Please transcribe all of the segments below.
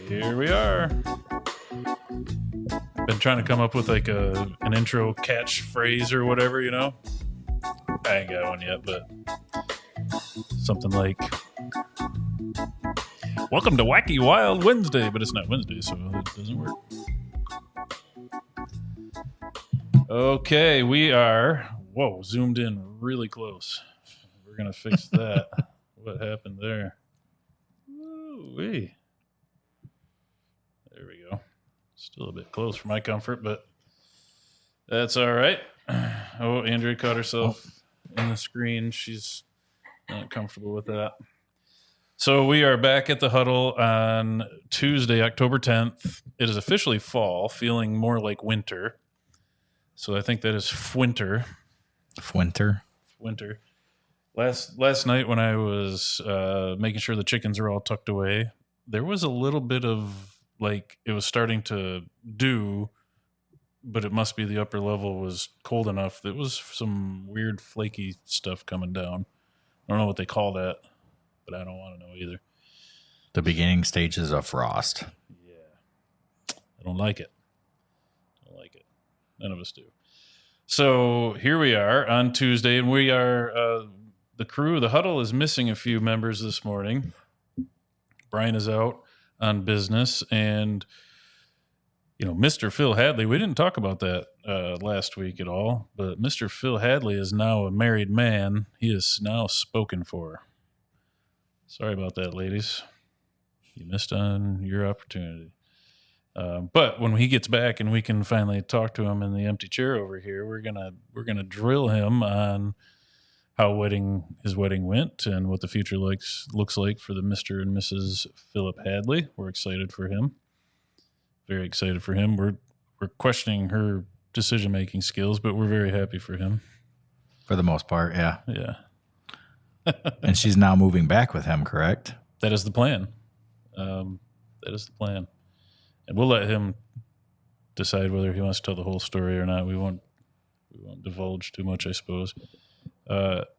Here we are. Been trying to come up with like an intro catchphrase or whatever, you know. I ain't got one yet, but something like, "Welcome to Wacky Wild Wednesday," but it's not Wednesday, so it doesn't work. Okay, we are, zoomed in really close. We're going to fix that. What happened there? Ooh-wee. There we go. Still a bit close for my comfort, but that's all right. Oh, Andrea caught herself in the screen. She's not comfortable with that. So we are back at the Huddle on Tuesday, October 10th. It is officially fall, feeling more like winter. So I think that is Fwinter. Winter. Last night when I was making sure the chickens are all tucked away, there was a little bit of like it was starting to dew, but it must be the upper level was cold enough. There was some weird flaky stuff coming down. I don't know what they call that, but I don't want to know either. The beginning stages of frost. Yeah. I don't like it. None of us do. So here we are on Tuesday, and we are the crew. The Huddle is missing a few members this morning. Brian is out on business, and Mr. Phil Hadley. We didn't talk about that last week at all, but Mr. Phil Hadley is now a married man. He is now spoken for. Sorry about that, ladies. You missed on your opportunity. But when he gets back and we can finally talk to him in the empty chair over here, we're gonna drill him on how his wedding went and what the future looks like for the Mr. and Mrs. Philip Hadley. We're excited for him. Very excited for him. We're questioning her decision-making skills, but we're very happy for him. For the most part, yeah. Yeah. And she's now moving back with him, correct? That is the plan. And we'll let him decide whether he wants to tell the whole story or not. We won't divulge too much, I suppose.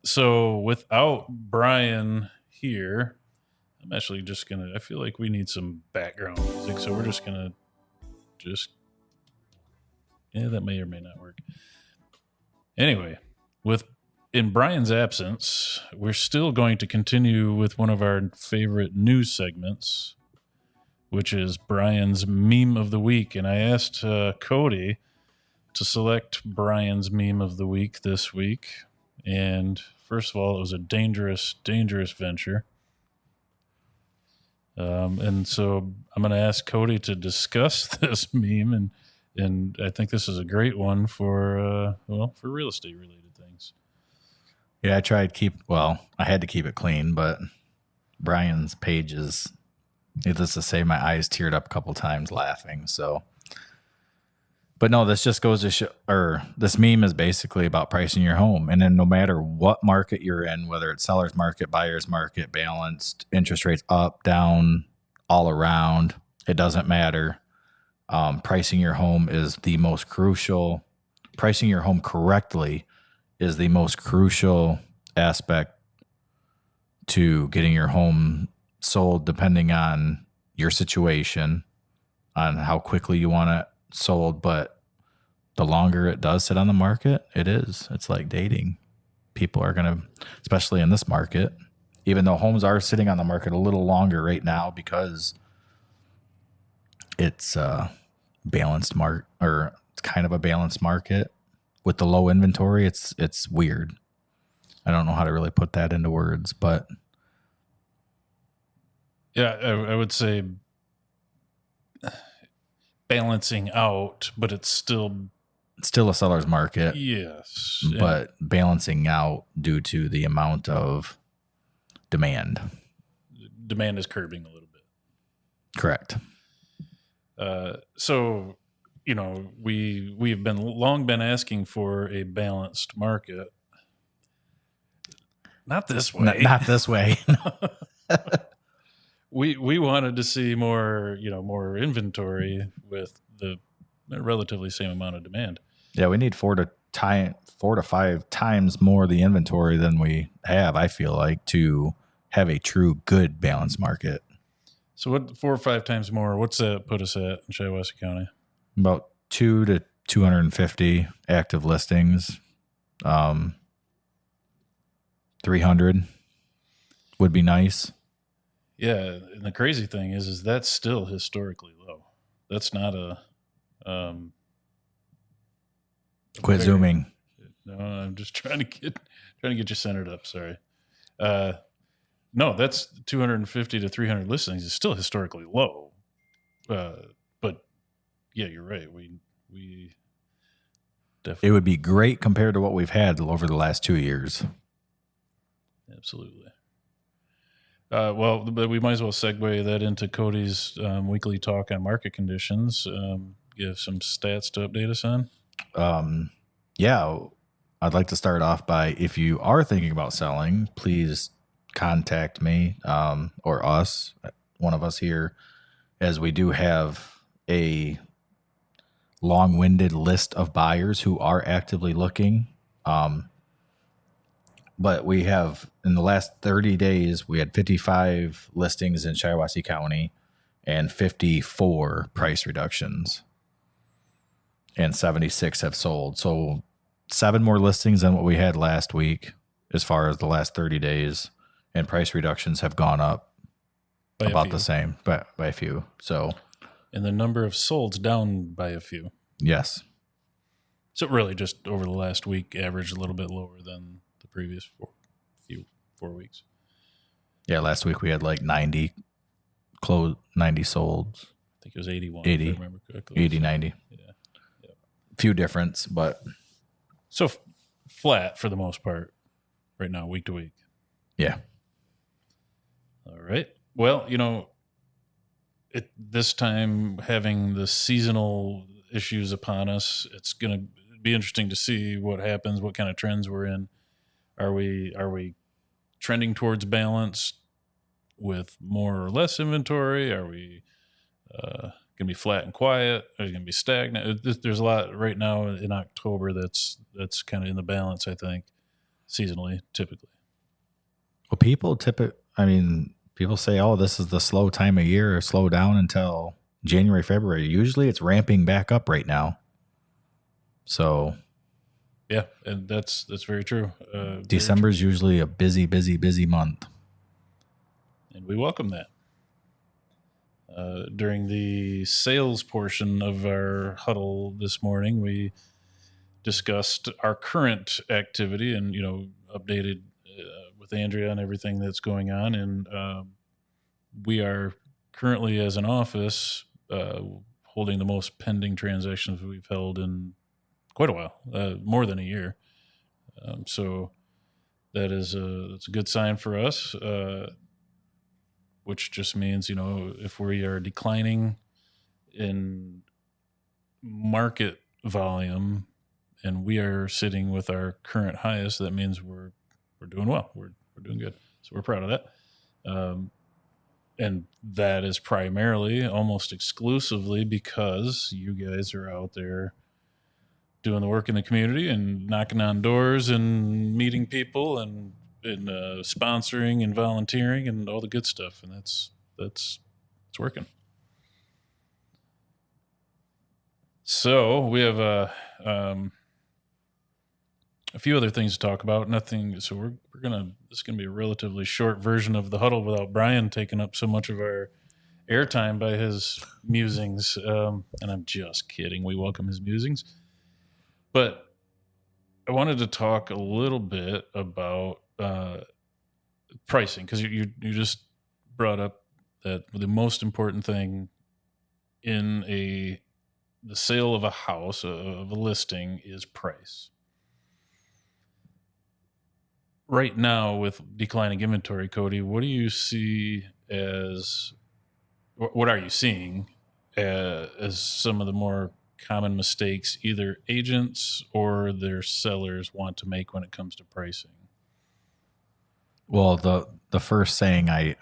So without Brian here, I'm actually just I feel like we need some background music. So we're just going to that may or may not work. Anyway, in Brian's absence, we're still going to continue with one of our favorite news segments, which is Brian's Meme of the Week. And I asked Cody to select Brian's Meme of the Week this week. And first of all, it was a dangerous, dangerous venture. And so I'm going to ask Cody to discuss this meme. And I think this is a great one for real estate related things. Yeah, I had to keep it clean, but Brian's page is, needless to say, my eyes teared up a couple times laughing. So, but no, this just goes to show, this meme is basically about pricing your home. And then no matter what market you're in, whether it's seller's market, buyer's market, balanced, interest rates up, down, all around, it doesn't matter. Pricing your home is the most crucial. Pricing your home correctly is the most crucial aspect to getting your home sold, depending on your situation, on how quickly you want it sold. But the longer it does sit on the market, it's like dating. People are going to, especially in this market, even though homes are sitting on the market a little longer right now because it's balanced or it's kind of a balanced market with the low inventory. It's weird. I don't know how to really put that into words, but yeah, I would say balancing out, but it's still a seller's market. Yes. But balancing out due to the amount of demand. Demand is curbing a little bit. Correct. So, we've long been asking for a balanced market. Not this way. Not this way. We wanted to see more inventory with the relatively same amount of demand. Yeah, we need 4 to 5 times more the inventory than we have, I feel like, to have a true good balanced market. So what? 4 or 5 times more. What's that put us at in Shiawassee County? About 2 to 250 active listings. 300 would be nice. Yeah, and the crazy thing is that's still historically low. That's not a. Quit zooming. No, I'm just trying to get you centered up. Sorry. No, that's 250 to 300 listings is still historically low. But yeah, you're right. We definitely. It would be great compared to what we've had over the last 2 years. Absolutely. Well, but we might as well segue that into Cody's weekly talk on market conditions. Give some stats to update us on. Yeah, I'd like to start off by, if you are thinking about selling, please contact me or us, one of us here, as we do have a long-winded list of buyers who are actively looking. But we have, in the last 30 days, we had 55 listings in Shiawassee County and 54 price reductions. And 76 have sold. So 7 more listings than what we had last week as far as the last 30 days. And price reductions have gone up by about the same, by a few. So, and the number of solds down by a few. Yes. So really just over the last week averaged a little bit lower than the previous 4 weeks. Yeah, last week we had like 90 sold. I think it was 81 80, if I remember correctly. 80, 90. Yeah. Few difference, but so flat for the most part right now, week to week. Yeah. All right. Well, this time having the seasonal issues upon us, it's going to be interesting to see what happens, what kind of trends we're in. Are we trending towards balance with more or less inventory? Are we going to be flat and quiet? Are we going to be stagnant? There's a lot right now in October that's kind of in the balance, I think, seasonally, typically. Well, people say, oh, this is the slow time of year, slow down until January, February. Usually it's ramping back up right now. So yeah, and that's very true. December is usually a busy month. And we welcome that. During the sales portion of our huddle this morning, we discussed our current activity and, updated with Andrea on everything that's going on. And we are currently, as an office, holding the most pending transactions we've held in quite a while, more than a year. So that's a good sign for us. Which just means, if we are declining in market volume and we are sitting with our current highest, that means we're doing well. We're doing good. So we're proud of that. And that is primarily, almost exclusively, because you guys are out there doing the work in the community and knocking on doors and meeting people and sponsoring and volunteering and all the good stuff, and that's it's working. So we have a few other things to talk about. Nothing. So this is gonna be a relatively short version of the huddle without Brian taking up so much of our airtime by his musings. And I'm just kidding. We welcome his musings, but I wanted to talk a little bit about pricing, because you just brought up that the most important thing in the sale of a house, of a listing, is price. Right now, with declining inventory, Cody, what do you see what are you seeing as some of the more common mistakes either agents or their sellers want to make when it comes to pricing? Well, the first saying I'm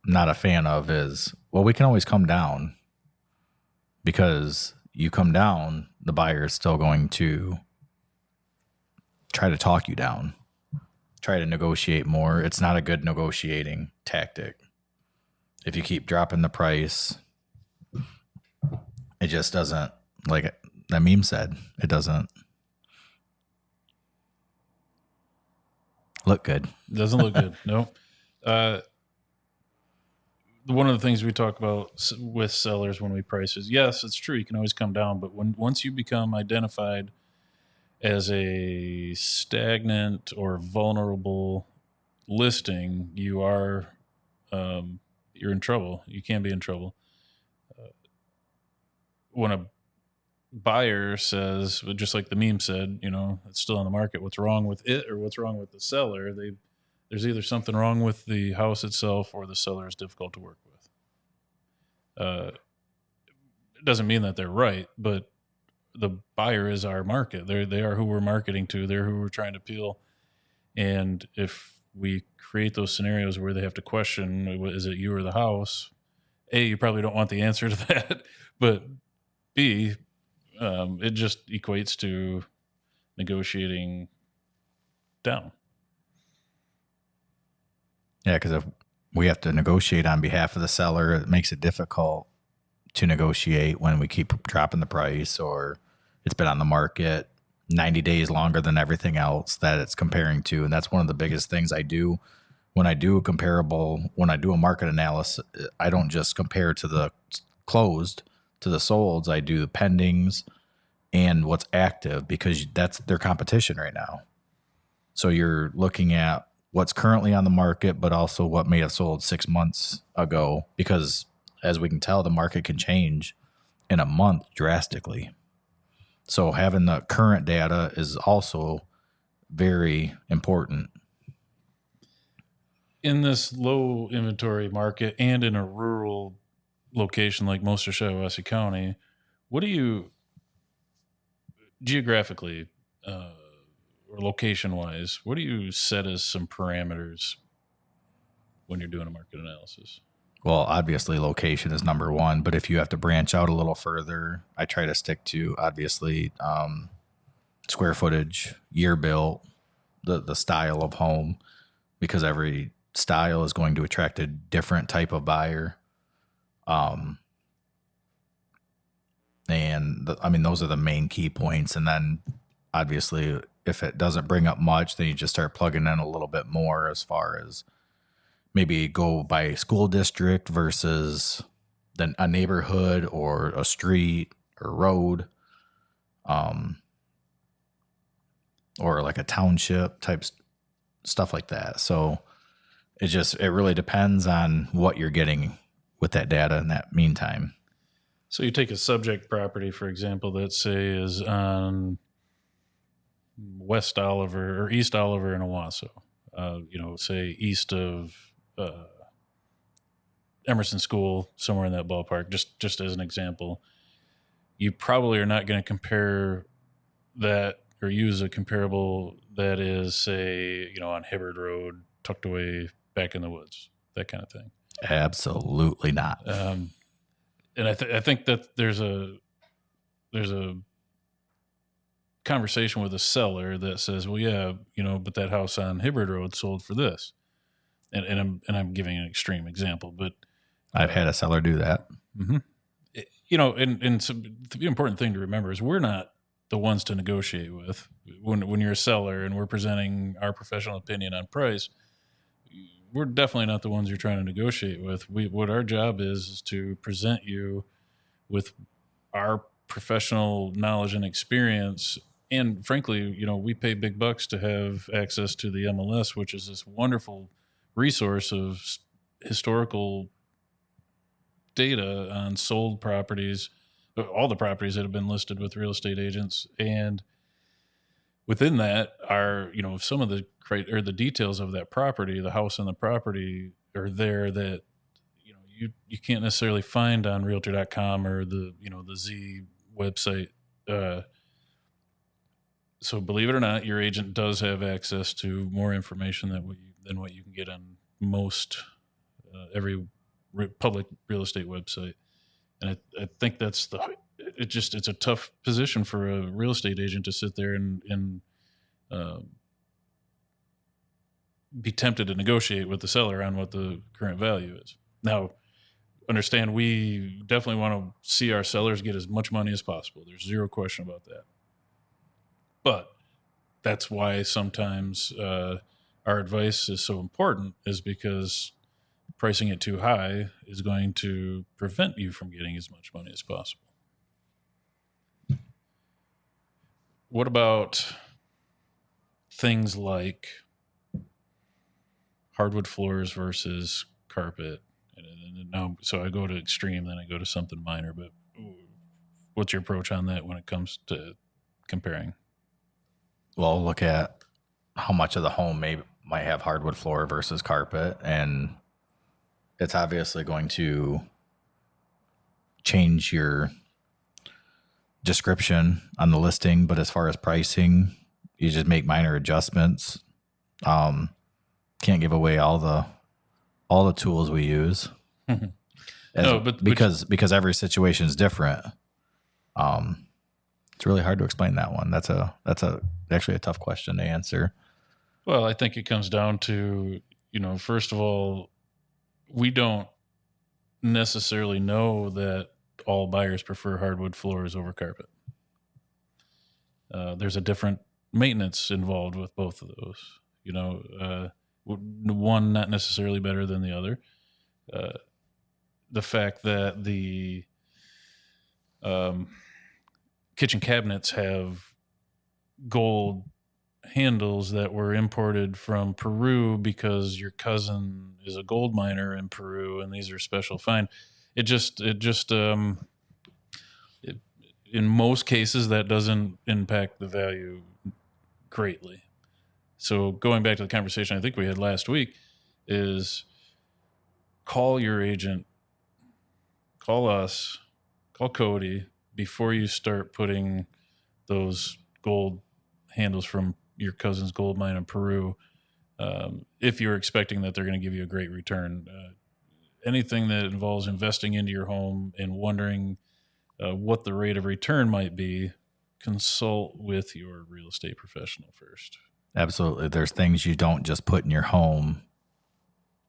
not a fan of is, well, we can always come down, because you come down, the buyer is still going to try to talk you down, try to negotiate more. It's not a good negotiating tactic. if you keep dropping the price, it just doesn't, like that meme said, it doesn't look good. Doesn't look good. No. One of the things we talk about with sellers when we price is, yes, it's true, you can always come down, but once you become identified as a stagnant or vulnerable listing, you are you're in trouble. You can be in trouble. When a buyer says, just like the meme said, it's still on the market, what's wrong with it or what's wrong with the seller? There's either something wrong with the house itself or the seller is difficult to work with. It doesn't mean that they're right, but the buyer is our market. They are who we're marketing to. They're who we're trying to appeal. And if we create those scenarios where they have to question, is it you or the house? A, you probably don't want the answer to that, but B, it just equates to negotiating down. Yeah, because if we have to negotiate on behalf of the seller, it makes it difficult to negotiate when we keep dropping the price, or it's been on the market 90 days longer than everything else that it's comparing to. And that's one of the biggest things I do when I do a market analysis. I don't just compare to the closed to the solds. I do the pendings and what's active, because that's their competition right now. So you're looking at what's currently on the market, but also what may have sold 6 months ago, because as we can tell, the market can change in a month drastically. So having the current data is also very important. In this low inventory market and in a rural location like most of Shiawassee County, what do you geographically or location wise, what do you set as some parameters when you're doing a market analysis? Well, obviously location is number one, but if you have to branch out a little further, I try to stick to obviously square footage, year built, the style of home, because every style is going to attract a different type of buyer. Those are the main key points. And then obviously if it doesn't bring up much, then you just start plugging in a little bit more, as far as maybe go by school district versus then a neighborhood or a street or road, or like a township type stuff like that. So it really depends on what you're getting with that data in that meantime. So you take a subject property, for example, that say is on West Oliver or East Oliver in Owasso, say east of Emerson School, somewhere in that ballpark, just as an example. You probably are not going to compare that or use a comparable that is, say, on Hibbard Road, tucked away back in the woods, that kind of thing. Absolutely not. And I think that there's a conversation with a seller that says, well, yeah, but that house on Hibbard Road sold for this. And I'm giving an extreme example, but I've had a seller do that. Mm-hmm. And so the important thing to remember is we're not the ones to negotiate with. When you're a seller and we're presenting our professional opinion on price, we're definitely not the ones you're trying to negotiate with. What our job is to present you with our professional knowledge and experience. And frankly, we pay big bucks to have access to the MLS, which is this wonderful resource of historical data on sold properties, all the properties that have been listed with real estate agents. And within that are, some of the details of that property, the house and the property are there that, you can't necessarily find on realtor.com or the Z website. So believe it or not, your agent does have access to more information than what you can get on most every public real estate website. And I think it's a tough position for a real estate agent to sit there and be tempted to negotiate with the seller on what the current value is. Now, understand we definitely want to see our sellers get as much money as possible. There's zero question about that. But that's why sometimes our advice is so important, is because pricing it too high is going to prevent you from getting as much money as possible. What about things like hardwood floors versus carpet? And now, so I go to extreme, then I go to something minor, but what's your approach on that when it comes to comparing? Well, look at how much of the home might have hardwood floor versus carpet, and it's obviously going to change your description on the listing. But as far as pricing, you just make minor adjustments. Can't give away all the tools we use. No, but because every situation is different. It's really hard to explain that one. That's actually a tough question to answer. Well, I think it comes down to, first of all, we don't necessarily know that all buyers prefer hardwood floors over carpet. There's a different maintenance involved with both of those. One not necessarily better than the other. The fact that the kitchen cabinets have gold handles that were imported from Peru because your cousin is a gold miner in Peru, and these are special fine. In most cases, that doesn't impact the value greatly. So going back to the conversation I think we had last week is call your agent, call us, call Cody before you start putting those gold handles from your cousin's gold mine in Peru. If you're expecting that they're going to give you a great return, anything that involves investing into your home and wondering what the rate of return might be, consult with your real estate professional first. Absolutely. There's things you don't just put in your home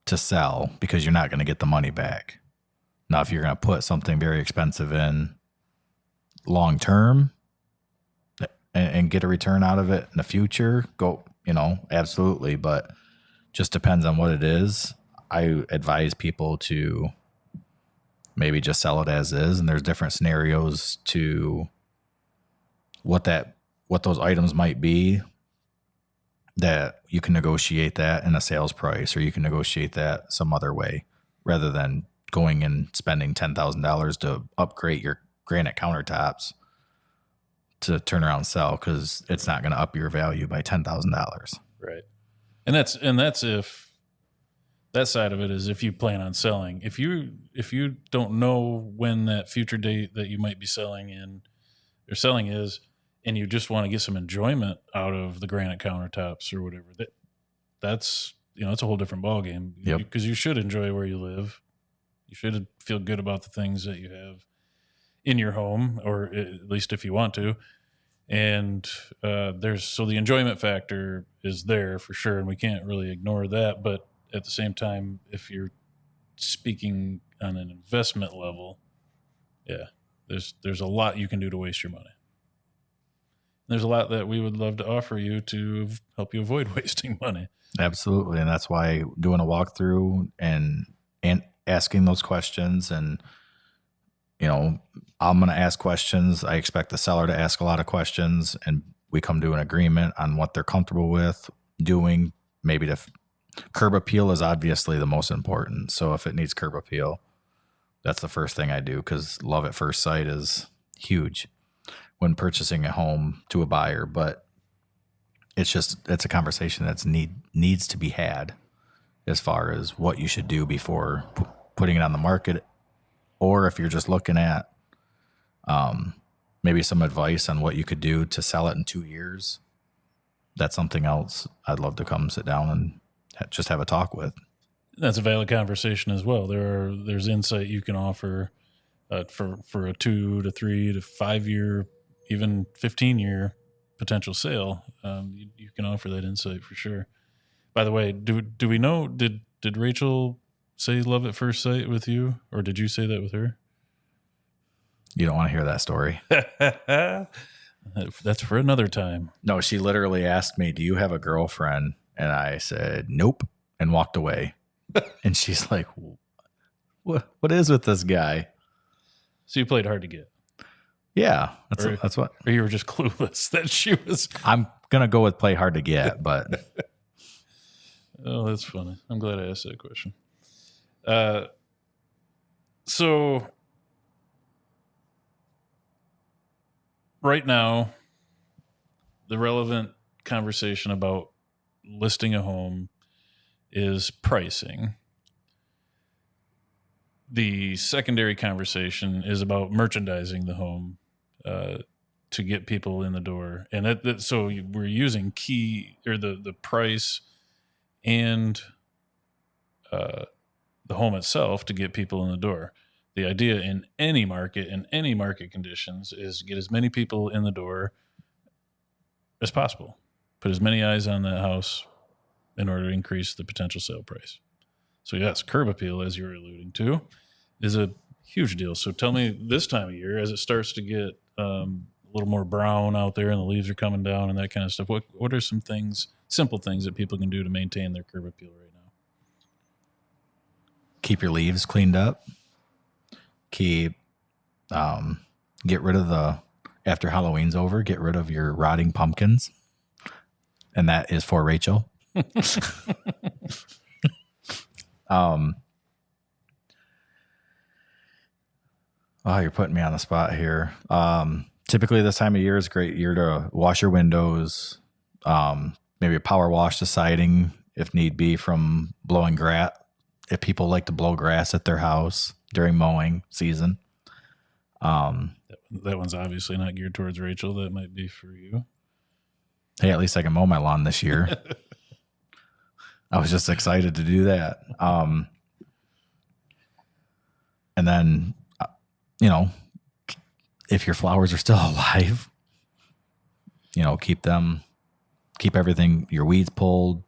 to sell because you're not going to get the money back. Now, if you're going to put something very expensive in long term and get a return out of it in the future, go, absolutely. But just depends on what it is. I advise people to maybe just sell it as is. And there's different scenarios to what those items might be, that you can negotiate that in a sales price, or you can negotiate that some other way rather than going and spending $10,000 to upgrade your granite countertops to turn around and sell, because it's not going to up your value by $10,000. Right. And that's if that side of it is if you plan on selling. If you don't know when that future date that you might be selling is, and you just want to get some enjoyment out of the granite countertops or whatever, that's it's a whole different ballgame. Yep. Because you should enjoy where you live. You should feel good about the things that you have in your home, or at least if you want to. And the enjoyment factor is there for sure, and we can't really ignore that. But at the same time, if you're speaking on an investment level, there's a lot you can do to waste your money. There's a lot that we would love to offer you to help you avoid wasting money. Absolutely. And that's why doing a walkthrough and asking those questions, and, I'm going to ask questions. I expect the seller to ask a lot of questions, and we come to an agreement on what they're comfortable with doing. Maybe curb appeal is obviously the most important. So if it needs curb appeal, that's the first thing I do, because love at first sight is huge when purchasing a home to a buyer. But it's a conversation that's needs to be had as far as what you should do before putting it on the market, or if you're just looking at maybe some advice on what you could do to sell it in 2 years. That's something else I'd love to come sit down and just have a talk with. That's a valid conversation as well. There's insight you can offer for a 2 to 3 to 5 year, even 15-year potential sale. You can offer that insight for sure. By the way, do we know, did Rachel say love at first sight with you, or did you say that with her? You don't want to hear that story. That's for another time. No, she literally asked me, "Do you have a girlfriend?" And I said, "Nope," and walked away. And she's like, "What is with this guy?" So you played hard to get. Yeah, that's what. Or you were just clueless that she was. I'm gonna go with play hard to get, but Oh, that's funny. I'm glad I asked that question. So right now, the relevant conversation about listing a home is pricing. The secondary conversation is about merchandising the home to get people in the door. And so we're using the price and the home itself to get people in the door. The idea in any market conditions is get as many people in the door as possible. Put as many eyes on that house in order to increase the potential sale price. So yes, curb appeal, as you were alluding to, is a huge deal. So tell me, this time of year, as it starts to get a little more brown out there and the leaves are coming down and that kind of stuff, what are some simple things that people can do to maintain their curb appeal right now? keep your leaves cleaned up. Get rid of after Halloween's over, get rid of your rotting pumpkins. And that is for Rachel. Oh, you're putting me on the spot here. Typically this time of year is a great year to wash your windows, maybe power wash the siding if need be from blowing grass. If people like to blow grass at their house during mowing season. That one's obviously not geared towards Rachel. That might be for you. Hey, at least I can mow my lawn this year. I was just excited to do that. And then, if your flowers are still alive, keep everything, your weeds pulled.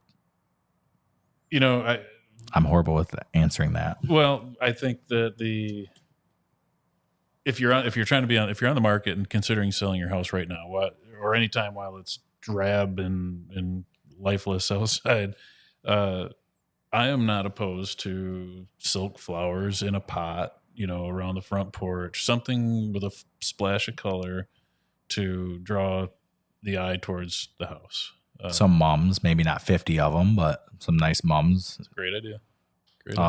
I'm horrible with answering that. Well, I think that if you're on the market and considering selling your house right now, or any time while it's drab and lifeless outside, I am not opposed to silk flowers in a pot, around the front porch, something with a splash of color to draw the eye towards the house. Some mums, maybe not 50 of them, but some nice mums. That's a great idea.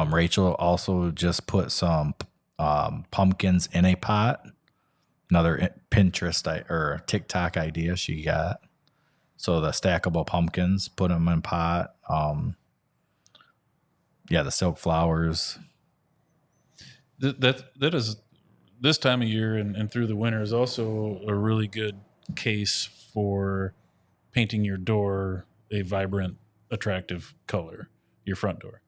Rachel also just put some pumpkins in a pot. Another Pinterest or TikTok idea she got. So the stackable pumpkins, put them in a pot. The silk flowers. That is, this time of year and through the winter is also a really good case for painting your door a vibrant, attractive color, your front door.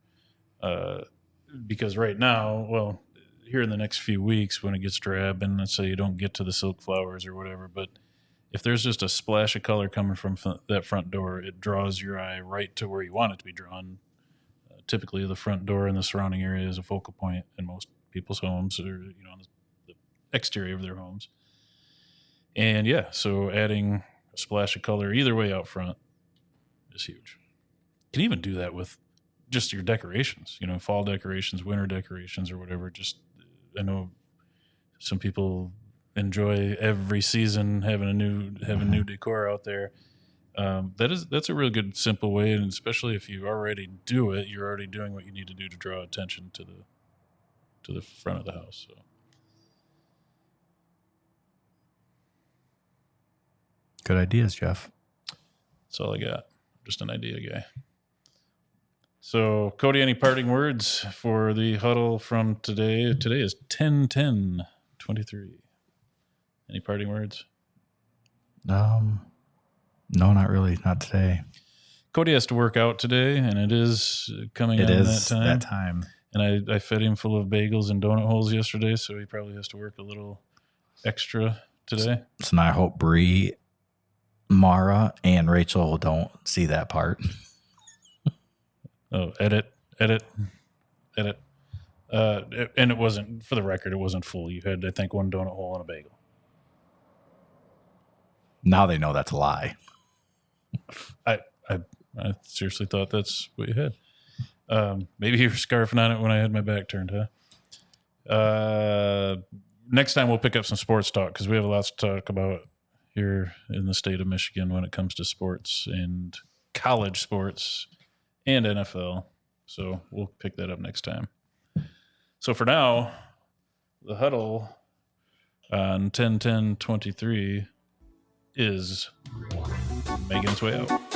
Because right now, here in the next few weeks when it gets drab, and let's say you don't get to the silk flowers or whatever, but if there's just a splash of color coming from that front door, it draws your eye right to where you want it to be drawn. Typically, the front door and the surrounding area is a focal point in most people's homes, or on the exterior of their homes. And so adding a splash of color either way out front is huge. You can even do that with just your decorations, fall decorations, winter decorations, or whatever. I know some people enjoy every season having new decor out there. That's a real good, simple way, and especially if you already do it, you're already doing what you need to do to draw attention to the front of the house. So. Good ideas, Jeff. That's all I got. Just an idea guy. So, Cody, any parting words for the huddle from today? Today is 10/10/23. Any parting words? No, not really. Not today. Cody has to work out today, and it is coming on that time. And I fed him full of bagels and donut holes yesterday, so he probably has to work a little extra today. So now I hope Bree, Mara, and Rachel don't see that part. Oh, edit. And it wasn't, for the record, it wasn't full. You had, I think, one donut hole and a bagel. Now they know that's a lie. I seriously thought that's what you had. Maybe you were scarfing on it when I had my back turned, huh? Next time we'll pick up some sports talk because we have lots to talk about here in the state of Michigan when it comes to sports and college sports and NFL. So we'll pick that up next time. So for now, the huddle on 10-10-23 is making its way out.